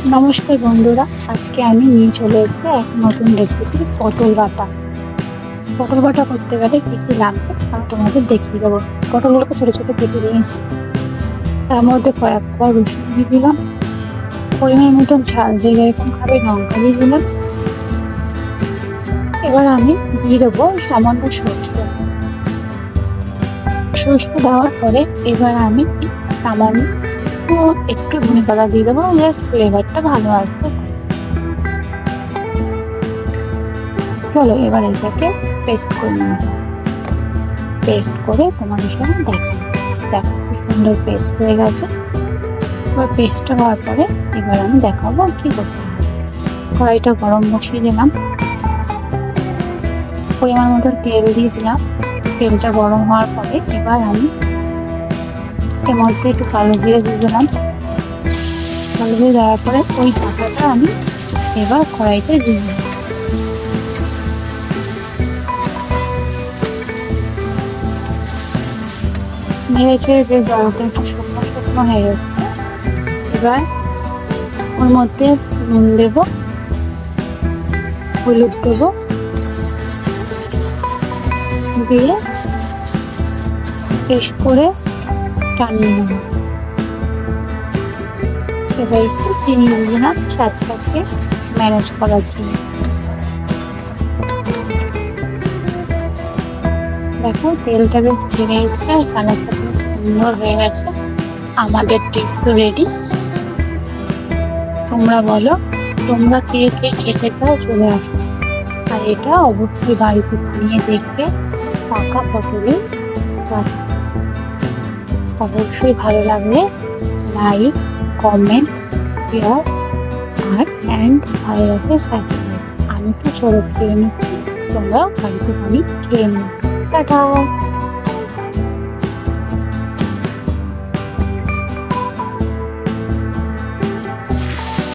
নমস্কার বন্ধুরা, আজকে আমি নিয়ে চলে এসেছি এক নতুন রেসিপি পটল বাটা। পটল বাটা করতে গেলে কী কী লাগবে আমি তোমাদের দেখিয়ে দেবো। পটলগুলোকে ছোটো ছোটো কেটে নিয়েছি, তার মধ্যে কয়েকটা রসুন দিয়ে দিলাম, পরিমাণ মতন ঝাল যে যেরকম খাবে লঙ্কা দিয়ে দিলাম। এবার আমি দিয়ে দেবো সামান্য সরষে। সরষে দেওয়ার পরে এবার আমি সামান্য একটু ধনে পাতা দিয়ে দেবো, জাস্ট ফ্লেভারটা ভালো আসবে। চলো এবার এটাকে পেস্ট করে নেব। পেস্ট করে তোমাদের সঙ্গে দেখো খুব সুন্দর পেস্ট হয়ে গেছে। এবার পেস্টটা হওয়ার পরে এবার আমি দেখাবো কি করতে হবে। কড়াইটা গরম বসিয়ে দিলাম, পরিমাণ মতো তেল দিয়ে দিলাম। তেলটা গরম হওয়ার পরে এবার আমি এর মধ্যে একটু কালো জিরে দিয়ে দিলাম। কালো জিরে দেওয়ার পরে ওই বাটাটা আমি এবার কড়াইতে দিয়ে দিলাম। নেড়ে ছেড়ে যে জলটা একটু শুকনো শুকনো হয়ে গেছে, এবার ওর মধ্যে নুন দেবো, হলুদ দেবো, দিয়ে বেশ করে টানিয়ে নেব। এবার একটু চিনি দিয়ে দিলাম স্বাদটাকে ম্যানেজ করার জন্য। দেখো তেলটা বেশ ছেড়ে এসছে আর কালারটা খুব সুন্দর হয়ে গেছে। আমাদের টেস্ট রেডি। তোমরা বলো তোমরা কে কে খেতে চাও, চলে আসো। আর এটা অবশ্যই বাড়িতে বানিয়ে দেখবে। পাকা পটলের বাটা। অবশ্যই ভালো লাগলে লাইক, কমেন্ট, শেয়ার অ্যান্ড ভালো লাগলে সাবস্ক্রাইব। আমি তো চলো খেয়ে নিচ্ছি, তোমরা বাড়িতে বানিয়ে খেয়ে নিও। টাটা।